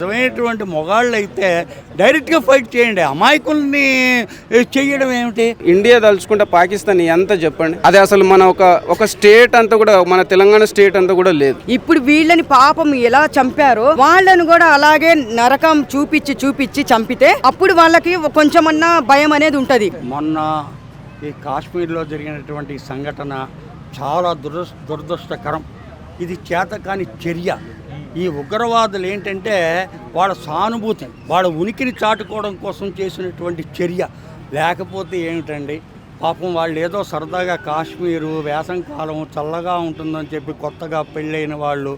నిజమైనటువంటి మొగాళ్ళు అయితే డైరెక్ట్గా ఫైట్ చేయండి, అమాయకుల్ని చేయడం ఏమిటి? ఇండియా తలుచుకుంటే పాకిస్తాన్ ఎంత చెప్పండి, అది అసలు మన ఒక స్టేట్ అంతా కూడా, మన తెలంగాణ స్టేట్ అంతా కూడా లేదు. ఇప్పుడు వీళ్ళని పాపం ఎలా చంపారో వాళ్ళని కూడా అలాగే నరకం చూపించి చంపితే అప్పుడు వాళ్ళకి కొంచెమన్నా భయం అనేది ఉంటది. మొన్న ఈ కాశ్మీర్లో జరిగినటువంటి సంఘటన చాలా దురదృష్టకరం. ఇది చేతకాని చర్య. ఈ ఉగ్రవాదులు ఏంటంటే వాళ్ళ సానుభూతి, వాళ్ళ ఉనికిని చాటుకోవడం కోసం చేసినటువంటి చర్య. లేకపోతే ఏమిటండి, పాపం వాళ్ళు ఏదో సరదాగా కాశ్మీరు వేసంకాలం చల్లగా ఉంటుందని చెప్పి కొత్తగా పెళ్ళైన వాళ్ళు,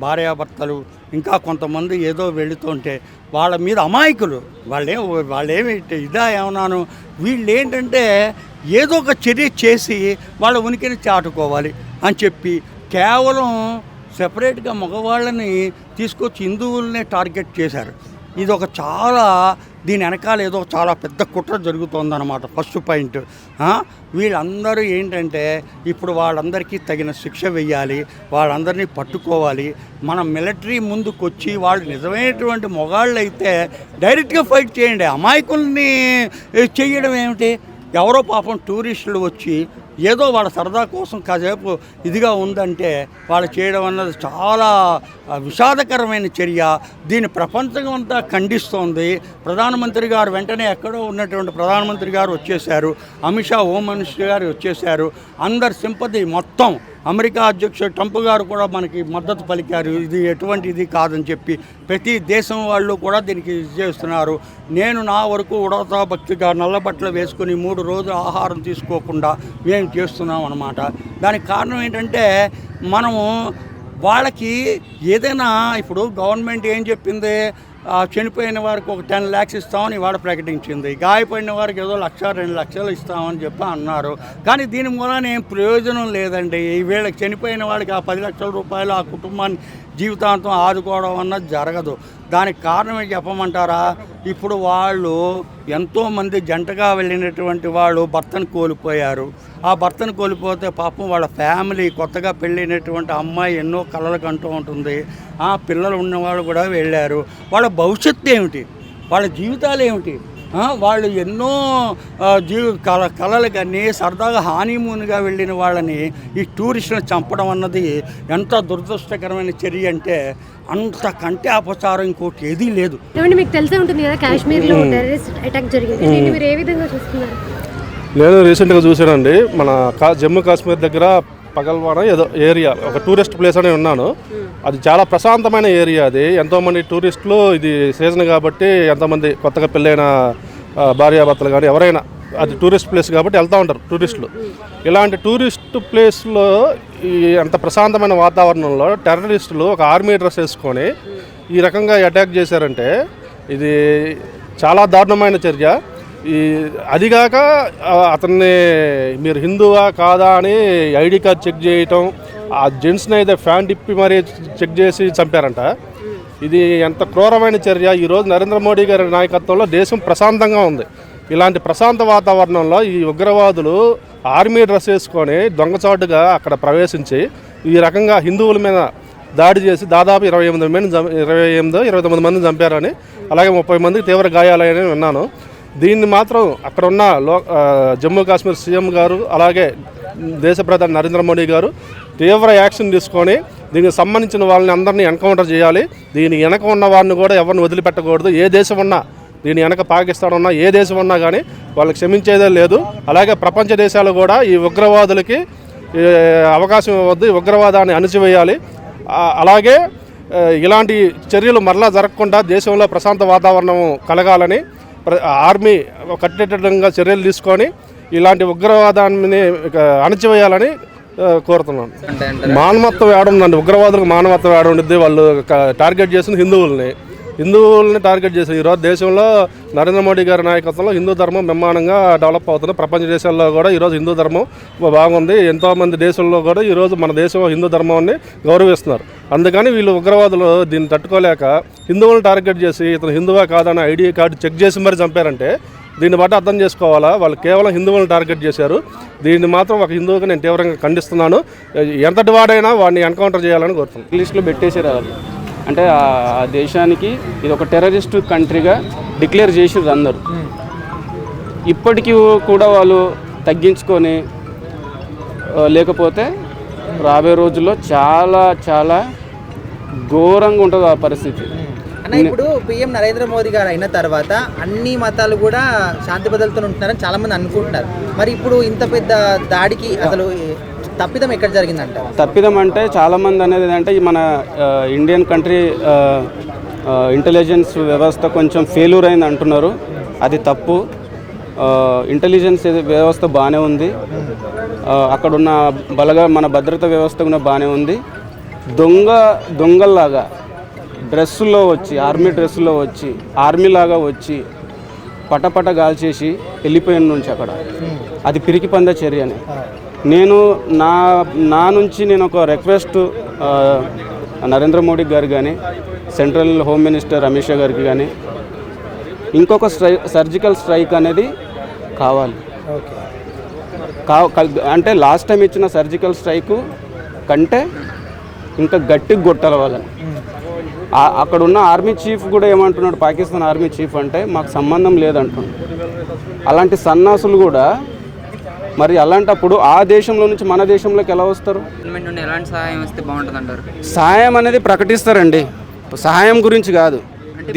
భార్యాభర్తలు, ఇంకా కొంతమంది ఏదో వెళుతుంటే వాళ్ళ మీద అమాయకులు వాళ్ళేమి ఇదా ఏమన్నాను, వీళ్ళు ఏంటంటే ఏదో ఒక చర్య చేసి వాళ్ళ ఉనికిని చాటుకోవాలి అని చెప్పి కేవలం సెపరేట్గా మగవాళ్ళని తీసుకొచ్చి హిందువులనే టార్గెట్ చేశారు. ఇది ఒక దీని వెనకాల ఏదో చాలా పెద్ద కుట్ర జరుగుతోందన్నమాట. ఫస్ట్ పాయింట్, వీళ్ళందరూ ఏంటంటే ఇప్పుడు వాళ్ళందరికీ తగిన శిక్ష వెయ్యాలి, వాళ్ళందరినీ పట్టుకోవాలి. మన మిలిటరీ ముందుకొచ్చి వాళ్ళు నిజమైనటువంటి మొగాళ్ళు అయితే డైరెక్ట్గా ఫైట్ చేయండి, అమాయకుల్ని చేయడం ఏమిటి? ఎవరో పాపం టూరిస్టులు వచ్చి ఏదో వాళ్ళ సరదా కోసం కాసేపు ఇదిగా ఉందంటే వాళ్ళు చేయడం అన్నది చాలా విషాదకరమైన చర్య. దీన్ని ప్రపంచం అంతా ఖండిస్తోంది. ప్రధానమంత్రి గారు వెంటనే ఎక్కడో ఉన్నటువంటి ప్రధానమంత్రి గారు వచ్చేశారు, అమిత్ షా హోమ్ మినిస్టర్ గారు వచ్చేశారు. అందరి సింపతి మొత్తం అమెరికా అధ్యక్షుడు ట్రంప్ గారు కూడా మనకి మద్దతు పలికారు. ఇది ఎటువంటి ఇది కాదని చెప్పి ప్రతి దేశం వాళ్ళు కూడా దీనికి చేస్తున్నారు. నేను నా వరకు ఉడతా భక్తిగా నల్లబట్టలు వేసుకుని 3 రోజులు ఆహారం తీసుకోకుండా మేము చేస్తున్నాం అన్నమాట. దానికి కారణం ఏంటంటే మనము వాళ్ళకి ఏదైనా, ఇప్పుడు గవర్నమెంట్ ఏం చెప్పింది, చనిపోయిన వారికి ఒక 10 lakhs ఇస్తామని ఇవాళ ప్రకటించింది. గాయపడిన వారికి ఏదో 1-2 లక్షలు ఇస్తామని చెప్పి అన్నారు. కానీ దీని మూలాన ఏం ప్రయోజనం లేదండి. వీళ్ళకి చనిపోయిన వాడికి ఆ 10 లక్షల రూపాయలు ఆ కుటుంబాన్ని జీవితాంతం ఆదుకోవడం అన్నది జరగదు. దానికి కారణమే చెప్పమంటారా? ఇప్పుడు వాళ్ళు ఎంతోమంది జంటగా వెళ్ళినటువంటి వాళ్ళు భర్తను కోల్పోయారు. ఆ భర్తను కోల్పోతే పాపం వాళ్ళ ఫ్యామిలీ, కొత్తగా పెళ్ళైనటువంటి అమ్మాయి ఎన్నో కలలు కంటూ ఉంటుంది. ఆ పిల్లలు ఉన్నవాళ్ళు కూడా వెళ్ళారు. వాళ్ళ భవిష్యత్తు ఏమిటి, వాళ్ళ జీవితాలు ఏమిటి? వాళ్ళు ఎన్నో కళలు కానీ సరదాగా హానీమూన్గా వెళ్ళిన వాళ్ళని ఈ టూరిస్టులను చంపడం అన్నది ఎంత దురదృష్టకరమైన చర్య అంటే అంతకంటే అపచారం ఇంకోటి ఏదీ లేదు. మీకు తెలిసే ఉంటుంది కదా, కాశ్మీర్లో టెర్రరిస్ట్ అటాక్ జరిగింది. మీరు ఏ విధంగా చూస్తున్నారు? నేను రీసెంట్గా చూశానండి, మన జమ్మూ కాశ్మీర్ దగ్గర పగల్వాడ ఏదో ఏరియా, ఒక టూరిస్ట్ ప్లేస్ అని ఉన్నాను. అది చాలా ప్రశాంతమైన ఏరియా. అది ఎంతోమంది టూరిస్టులు, ఇది సీజన్ కాబట్టి ఎంతోమంది కొత్తగా పెళ్ళైన భార్యాభర్తలు కానీ ఎవరైనా, అది టూరిస్ట్ ప్లేస్ కాబట్టి వెళ్తూ ఉంటారు టూరిస్టులు. ఇలాంటి టూరిస్ట్ ప్లేస్లో ఈ అంత ప్రశాంతమైన వాతావరణంలో టెర్రరిస్టులు ఒక ఆర్మీ డ్రెస్ వేసుకొని ఈ రకంగా అటాక్ చేశారంటే ఇది చాలా దారుణమైన చర్య. అదిగాక అతన్ని మీరు హిందువా కాదా అని ఐడి కార్డ్ చెక్ చేయటం, ఆ జెంట్స్ని అయితే ఫ్యాన్ తిప్పి మరీ చెక్ చేసి చంపారంట. ఇది ఎంత క్రూరమైన చర్య. ఈరోజు నరేంద్ర మోడీ గారి నాయకత్వంలో దేశం ప్రశాంతంగా ఉంది. ఇలాంటి ప్రశాంత వాతావరణంలో ఈ ఉగ్రవాదులు ఆర్మీ డ్రెస్ వేసుకొని దొంగచాటుగా అక్కడ ప్రవేశించి ఈ రకంగా హిందువుల మీద దాడి చేసి దాదాపు 29 మందిని చంపారని, అలాగే 30 మందికి తీవ్ర గాయాలని విన్నాను. దీన్ని మాత్రం అక్కడ ఉన్న జమ్మూ కాశ్మీర్ సీఎం గారు, అలాగే దేశ ప్రధాని నరేంద్ర మోడీ గారు తీవ్ర యాక్షన్ తీసుకొని దీనికి సంబంధించిన వాళ్ళని అందరినీ ఎన్కౌంటర్ చేయాలి. దీని వెనక ఉన్న వారిని కూడా ఎవరిని వదిలిపెట్టకూడదు. ఏ దేశం ఉన్నా, దీని వెనక పాకిస్తాన్ ఉన్నా, ఏ దేశం ఉన్నా కానీ వాళ్ళకి క్షమించేదే లేదు. అలాగే ప్రపంచ దేశాలు కూడా ఈ ఉగ్రవాదులకి అవకాశం ఇవ్వద్దు, ఉగ్రవాదాన్ని అణిచివేయాలి. అలాగే ఇలాంటి చర్యలు మరలా జరగకుండా దేశంలో ప్రశాంత వాతావరణం కలగాలని ఆర్మీ కట్టేటంగా చర్యలు తీసుకొని ఇలాంటి ఉగ్రవాదాన్ని అణచివేయాలని కోరుతున్నాను. మానవత్వం ఏడుందండి, ఉగ్రవాదులకు మానవత్వం ఏడుండిద్ది. వాళ్ళు టార్గెట్ చేసింది హిందువుల్ని టార్గెట్ చేశారు. ఈరోజు దేశంలో నరేంద్ర మోడీ గారి నాయకత్వంలో హిందూ ధర్మం బ్రహ్మాండంగా డెవలప్ అవుతుంది. ప్రపంచ దేశాల్లో కూడా ఈరోజు హిందూ ధర్మం బాగుంది. ఎంతోమంది దేశంలో కూడా ఈరోజు మన దేశంలో హిందూ ధర్మాన్ని గౌరవిస్తున్నారు. అందుకని వీళ్ళు ఉగ్రవాదులు దీన్ని తట్టుకోలేక హిందువులను టార్గెట్ చేసి ఇతను హిందువా కాదని ఐడి కార్డు చెక్ చేసి మరీ చంపారంటే దీన్ని బట్టి అర్థం చేసుకోవాలా, వాళ్ళు కేవలం హిందువులను టార్గెట్ చేశారు. దీన్ని మాత్రం ఒక హిందువుగా నేను తీవ్రంగా ఖండిస్తున్నాను. ఎంతటి వాడైనా వాడిని ఎన్కౌంటర్ చేయాలని కోరుతున్నాను. లిస్టులో పెట్టేసారు. అంటే ఆ దేశానికి ఇది ఒక టెర్రరిస్ట్ కంట్రీగా డిక్లేర్ చేసిర్రు అందరూ. ఇప్పటికీ కూడా వాళ్ళు తగ్గించుకొని లేకపోతే రాబోయే రోజుల్లో చాలా చాలా ఘోరంగా ఉంటుంది ఆ పరిస్థితి. అన్న ఇప్పుడు పిఎం నరేంద్ర మోదీ గారు అయిన తర్వాత అన్ని మతాలు కూడా శాంతి భద్రతతో ఉంటున్నారని చాలా మంది అనుకుంటున్నారు. మరి ఇప్పుడు ఇంత పెద్ద దాడికి అసలు తప్పిదం ఎక్కడ జరిగిందంట? తప్పిదం అంటే చాలామంది అనేది ఏంటంటే మన ఇండియన్ కంట్రీ ఇంటెలిజెన్స్ వ్యవస్థ కొంచెం ఫెయిల్యూర్ అయింది అంటున్నారు. అది తప్పు. ఇంటెలిజెన్స్ వ్యవస్థ బాగానే ఉంది. అక్కడున్న మన భద్రతా వ్యవస్థ కూడా బాగానే ఉంది. దొంగల్లాగా డ్రెస్సుల్లో వచ్చి ఆర్మీ డ్రెస్సుల్లో వచ్చి ఆర్మీలాగా వచ్చి పటపట గాల్చేసి వెళ్ళిపోయిన నుంచి అక్కడ అది పిరికి పంద చర్యనే. నేను నా నుంచి నేను ఒక రిక్వెస్ట్ నరేంద్ర మోడీ గారు కానీ central home minister Amit Shah గారికి కానీ ఇంకొక సర్జికల్ స్ట్రైక్ అనేది కావాలి. అంటే లాస్ట్ టైం ఇచ్చిన సర్జికల్ స్ట్రైక్ కంటే ఇంకా గట్టిగా కొట్టాలి వాళ్ళని. అక్కడ ఉన్న ఆర్మీ చీఫ్ కూడా ఏమంటున్నాడు, పాకిస్తాన్ ఆర్మీ చీఫ్ అంటే మాకు సంబంధం లేదంటున్నాడు. అలాంటి సన్నాసులు కూడా మరి అలాంటప్పుడు ఆ దేశంలో నుంచి మన దేశంలోకి ఎలా వస్తారు? ఎలాంటి సహాయం వస్తే బాగుంటుంది అంటారు? సహాయం అనేది ప్రకటిస్తారండి, సహాయం గురించి కాదు.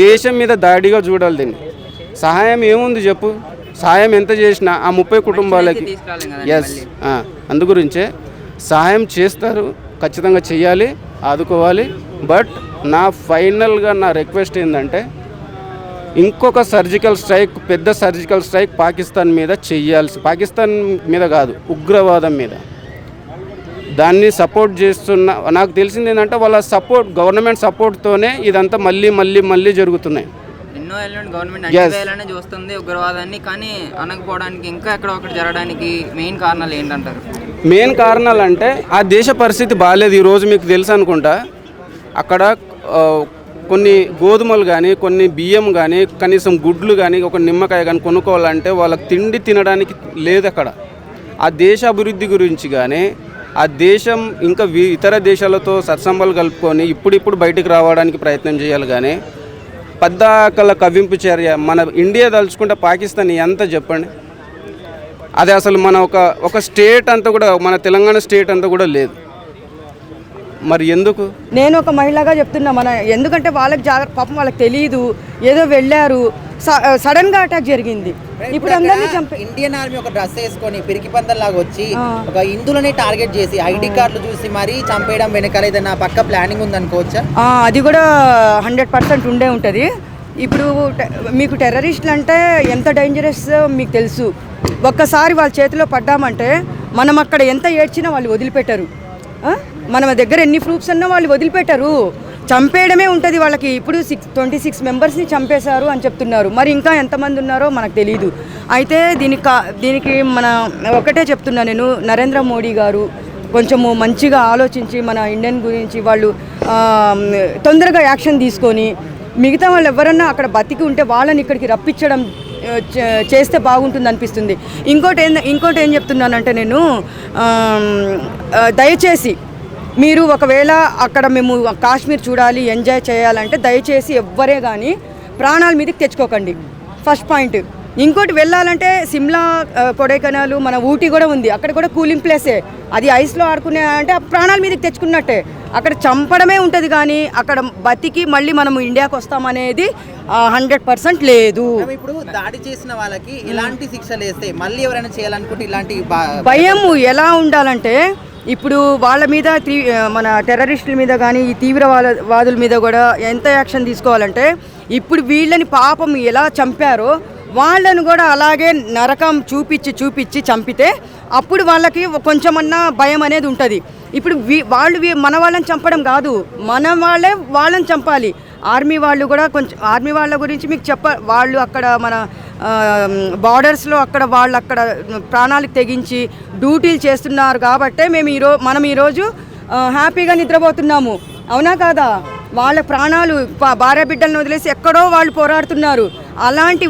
దేశం మీద దాడిగా చూడాలి దీన్ని. సహాయం ఏముంది చెప్పు? సహాయం ఎంత చేసినా ఆ 30 కుటుంబాలకి ఎస్ అందు గురించే సహాయం చేస్తారు, ఖచ్చితంగా చెయ్యాలి, ఆదుకోవాలి. బట్ నా ఫైనల్గా నా రిక్వెస్ట్ ఏంటంటే ఇంకొక సర్జికల్ స్ట్రైక్, పెద్ద సర్జికల్ స్ట్రైక్ పాకిస్తాన్ మీద చెయ్యాల్సి, పాకిస్తాన్ మీద కాదు ఉగ్రవాదం మీద. దాన్ని సపోర్ట్ చేస్తున్న నాకు తెలిసింది ఏంటంటే వాళ్ళ సపోర్ట్, గవర్నమెంట్ సపోర్ట్తోనే ఇదంతా మళ్ళీ జరుగుతున్నాయి. ఎన్నో ఏళ్ళ నుండి గవర్నమెంట్ అణచివేయాలనే చూస్తుంది ఉగ్రవాదాన్ని, కానీ అనకపోవడానికి ఇంకా ఎక్కడ ఒకటి జరగడానికి మెయిన్ కారణాలు ఏంటంటారు? మెయిన్ కారణాలు అంటే ఆ దేశ పరిస్థితి బాగాలేదు. ఈరోజు మీకు తెలుసు అనుకుంటా, అక్కడ కొన్ని గోధుమలు కానీ, కొన్ని బియ్యం కానీ, కనీసం గుడ్లు కానీ, ఒక నిమ్మకాయ కానీ కొనుక్కోవాలంటే వాళ్ళకి తిండి తినడానికి లేదు అక్కడ. ఆ దేశ అభివృద్ధి గురించి కానీ, ఆ దేశం ఇంకా ఇతర దేశాలతో సత్సంబాలు కలుపుకొని ఇప్పుడు బయటికి రావడానికి ప్రయత్నం చేయాలి. కానీ పద్దాకల కవ్వింపు చర్య మన ఇండియా తలుచుకుంటే పాకిస్తాన్ ఎంత చెప్పండి. అది అసలు మన ఒక స్టేట్ అంతా కూడా, మన తెలంగాణ స్టేట్ అంతా కూడా లేదు. మరి ఎందుకు? నేను ఒక మహిళగా చెప్తున్నా, ఎందుకంటే వాళ్ళకి పాపం వాళ్ళకి తెలియదు, ఏదో వెళ్ళారు, సడన్గా అటాక్ జరిగింది. ఇప్పుడు అందరినీ ఇండియన్ ఆర్మీ ఒక డ్రెస్ వేసుకొని పిరికి పందల్లాగా వచ్చి ఒక హిందువులని టార్గెట్ చేసి ఐడి కార్డులు చూసి మరీ చంపేయడం వెనకాల ఏదైనా పక్క ప్లానింగ్ ఉందనుకోవచ్చా? అది కూడా 100% ఉండే ఉంటుంది. ఇప్పుడు మీకు టెర్రరిస్టులు అంటే ఎంత డేంజరస్ మీకు తెలుసు. ఒక్కసారి వాళ్ళ చేతిలో పడ్డామంటే మనం అక్కడ ఎంత ఏడ్చినా వాళ్ళు వదిలిపెట్టరు. మన దగ్గర ఎన్ని ప్రూఫ్స్ అన్నా వాళ్ళు వదిలిపెట్టరు, చంపేయడమే ఉంటుంది వాళ్ళకి. ఇప్పుడు 26 మెంబర్స్ని చంపేశారు అని చెప్తున్నారు. మరి ఇంకా ఎంతమంది ఉన్నారో మనకు తెలియదు. అయితే దీనికి ఒకటే చెప్తున్నా నేను, నరేంద్ర మోడీ గారు కొంచెము మంచిగా ఆలోచించి మన ఇండియన్ గురించి వాళ్ళు తొందరగా యాక్షన్ తీసుకొని మిగతా వాళ్ళు ఎవరన్నా అక్కడ బతికి ఉంటే వాళ్ళని ఇక్కడికి రప్పించడం చేస్తే బాగుంటుంది అనిపిస్తుంది. ఇంకోటి ఏం చెప్తున్నానంటే నేను, దయచేసి మీరు ఒకవేళ అక్కడ మేము కాశ్మీర్ చూడాలి, ఎంజాయ్ చేయాలంటే దయచేసి ఎవ్వరే కానీ ప్రాణాల మీదకి తెచ్చుకోకండి. First point. ఇంకోటి వెళ్ళాలంటే సిమ్లా, కొడైకెనాల్, మన ఊటీ కూడా ఉంది, అక్కడ కూడా కూలింగ్ ప్లేసే. అది ఐస్లో ఆడుకునే అంటే ప్రాణాల మీదకి తెచ్చుకున్నట్టే. అక్కడ చంపడమే ఉంటుంది, కానీ అక్కడ బతికి మళ్ళీ మనం ఇండియాకి వస్తామనేది 100% లేదు. ఇప్పుడు దాడి చేసిన వాళ్ళకి ఇలాంటి శిక్షలు వేస్తే మళ్ళీ ఎవరైనా చేయాలనుకుంటే ఇలాంటి భయం ఎలా ఉండాలంటే, ఇప్పుడు వాళ్ళ మీద మన టెర్రరిస్టుల మీద కానీ ఈ తీవ్రవాదుల మీద కూడా ఎంత యాక్షన్ తీసుకోవాలంటే, ఇప్పుడు వీళ్ళని పాపం ఎలా చంపారో వాళ్ళను కూడా అలాగే నరకం చూపించి చంపితే అప్పుడు వాళ్ళకి కొంచెమన్నా భయం అనేది ఉంటుంది. ఇప్పుడు మన వాళ్ళని చంపడం కాదు, మన వాళ్ళని చంపాలి. ఆర్మీ వాళ్ళు కూడా ఆర్మీ వాళ్ళ గురించి మీకు వాళ్ళు అక్కడ మన బార్డర్స్లో వాళ్ళు అక్కడ ప్రాణాలకు తెగించి డ్యూటీలు చేస్తున్నారు కాబట్టే మనం ఈరోజు హ్యాపీగా నిద్రపోతున్నాము. అవునా కాదా? వాళ్ళ ప్రాణాలు, భార్య బిడ్డలను వదిలేసి ఎక్కడో వాళ్ళు పోరాడుతున్నారు. అలాంటి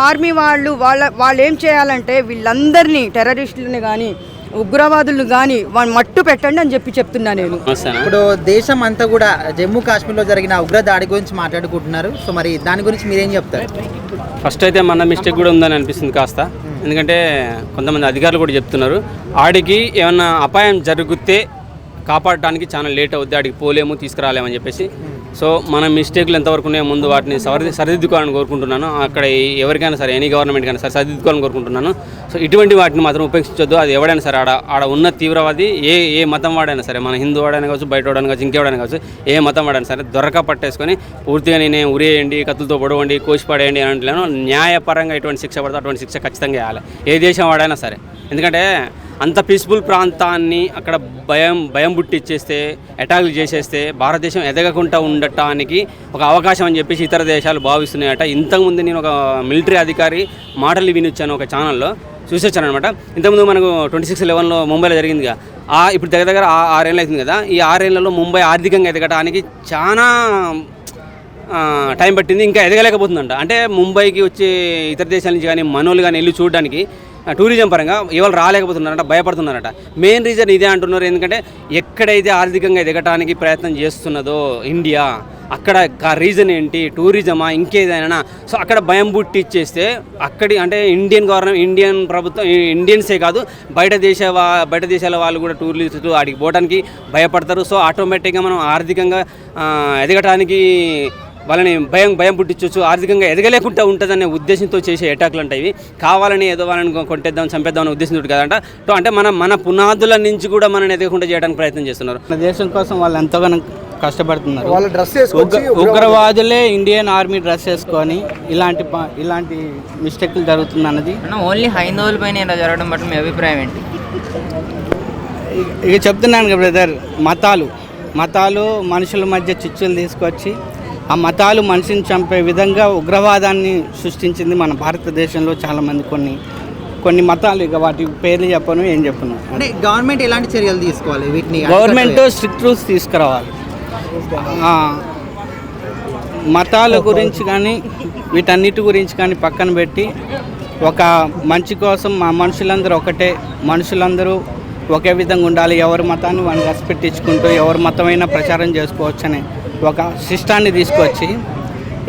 ఆర్మీ వాళ్ళు ఏం చేయాలంటే వీళ్ళందరినీ, టెర్రరిస్టులని కానీ ఉగ్రవాదులను కానీ వాళ్ళు మట్టు పెట్టండి అని చెప్తున్నా నేను. ఇప్పుడు దేశం అంతా కూడా జమ్మూ కాశ్మీర్లో జరిగిన ఉగ్ర దాడి గురించి మాట్లాడుకుంటున్నారు. సో మరి దాని గురించి మీరేం చెప్తారు? ఫస్ట్ అయితే మన మిస్టేక్ కూడా ఉందని అనిపిస్తుంది కాస్త. ఎందుకంటే కొంతమంది అధికారులు కూడా చెప్తున్నారు ఆడికి ఏమన్నా అపాయం జరిగితే కాపాడటానికి చాలా లేట్ అవుద్ది, ఆడికి పోలేము తీసుకురాలేమని చెప్పేసి. సో మన మిస్టేక్లు ఎంతవరకు ఉన్నాయో ముందు వాటిని సరిదిద్దుకోవాలని కోరుకుంటున్నాను. అక్కడ ఎవరికైనా సరే ఎనీ గవర్నమెంట్ కానీ సరే సరిదిద్దుకోవాలని కోరుకుంటున్నాను. సో ఇటువంటి వాటిని మాత్రం ఉపేక్షించొద్దు. అది ఎవడైనా సరే ఆడ ఉన్న తీవ్రవాది ఏ మతం వాడైనా సరే, మన హిందూ వాడైనా కావచ్చు, బయట వాడైనా కావచ్చు, ఇంకెవడైనా కావచ్చు, ఏ మతం వాడైనా సరే దొరక పట్టేసుకొని పూర్తిగా నేనే ఉరేయండి, కత్తులతో పొడవండి, కోసి పడేయండి అని అంటున్నాను. న్యాయపరంగా ఎటువంటి శిక్ష పడితే అటువంటి శిక్ష ఖచ్చితంగా వేయాలి, ఏ దేశం వాడైనా సరే. ఎందుకంటే అంత పీస్ఫుల్ ప్రాంతాన్ని అక్కడ భయం పుట్టిచ్చేస్తే, అటాక్లు చేసేస్తే భారతదేశం ఎదగకుండా ఉండటానికి ఒక అవకాశం అని చెప్పేసి ఇతర దేశాలు భావిస్తున్నాయట. ఇంతకుముందు నేను ఒక మిలిటరీ అధికారి మాటలు వినిచ్చాను ఒక ఛానల్లో, చూసొచ్చాను అనమాట. ఇంతకుముందు మనకు 26/11 ముంబైలో జరిగిందిగా, ఇప్పుడు దగ్గర 6 ఏళ్ళు అవుతుంది కదా. ఈ 6 ఏళ్లలో ముంబై ఆర్థికంగా ఎదగటానికి చాలా టైం పట్టింది, ఇంకా ఎదగలేకపోతుందంట. అంటే ముంబైకి వచ్చే ఇతర దేశాల నుంచి కానీ మనోళ్ళు కానీ వెళ్ళి చూడడానికి టూరిజం పరంగా ఎవరు రాలేకపోతున్నారంట, భయపడుతున్నారట. మెయిన్ రీజన్ ఇదే అంటున్నారు. ఎందుకంటే ఎక్కడైతే ఆర్థికంగా ఎదగటానికి ప్రయత్నం చేస్తున్నదో ఇండియా, అక్కడ రీజన్ ఏంటి, టూరిజమా ఇంకేదైనా. సో అక్కడ భయం పుట్టిచ్చేస్తే అక్కడి అంటే ఇండియన్ గవర్నమెంట్, ఇండియన్ ప్రభుత్వం, ఇండియన్సే కాదు బయట దేశాల వాళ్ళు కూడా టూరిస్టులు ఆడికి పోవడానికి భయపడతారు. సో ఆటోమేటిక్గా మనం ఆర్థికంగా ఎదగటానికి వాళ్ళని భయం పుట్టించవచ్చు, ఆర్థికంగా ఎదగలేకుండా ఉంటుందనే ఉద్దేశంతో చేసే అటాక్లు అంటే ఇవి. కావాలని ఏదో వాళ్ళని కొట్టేద్దాం, చంపేద్దాం అనే ఉద్దేశంతో కదంట. అంటే మన పునాదుల నుంచి కూడా మనని ఎదగకుండా చేయడానికి ప్రయత్నం చేస్తున్నారు. మన దేశం కోసం వాళ్ళు ఎంతగానో కష్టపడుతున్నారు. ఉగ్రవాదులే ఇండియన్ ఆర్మీ డ్రెస్ వేసుకొని ఇలాంటి మిస్టేక్లు జరుగుతుంది అన్నది ఓన్లీ హైందవుల పైన ఇలా జరగడం బట్టి మీ అభిప్రాయం ఏంటి? ఇక చెప్తున్నాను కదా బ్రదర్, మతాలు మనుషుల మధ్య చిచ్చులు తీసుకొచ్చి ఆ మతాలు మనిషిని చంపే విధంగా ఉగ్రవాదాన్ని సృష్టించింది మన భారతదేశంలో చాలామంది. కొన్ని మతాలు, ఇక వాటి పేర్లు చెప్పను, ఏం చెప్పను. అంటే గవర్నమెంట్ ఎలాంటి చర్యలు తీసుకోవాలి? వీటిని గవర్నమెంట్ స్ట్రిక్ట్ రూల్స్ తీసుకురావాలి. మతాల గురించి కానీ వీటన్నిటి గురించి కానీ పక్కన పెట్టి ఒక మంచి కోసం మా మనుషులందరూ ఒకటే, మనుషులందరూ ఒకే విధంగా ఉండాలి, ఎవరి మతాన్ని వాళ్ళు రెస్పెక్ట్ ఇచ్చుకుంటూ ఎవరి మతమైనా ప్రచారం చేసుకోవచ్చు అనే ఒక సిస్టాన్ని తీసుకొచ్చి,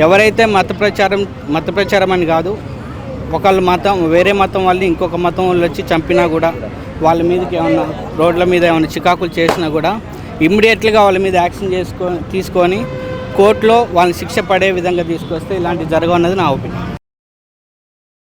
ఎవరైతే మత ప్రచారం అని కాదు, ఒకళ్ళ మతం వేరే మతం వాళ్ళు ఇంకొక మతం వాళ్ళు వచ్చి చంపినా కూడా, వాళ్ళ మీదకి ఏమన్నా రోడ్ల మీద ఏమైనా చికాకులు చేసినా కూడా ఇమ్మీడియట్గా వాళ్ళ మీద యాక్షన్ తీసుకొని కోర్టులో వాళ్ళని శిక్ష పడే విధంగా తీసుకొస్తే ఇలాంటివి జరగవన్నది నా ఒపీనియన్.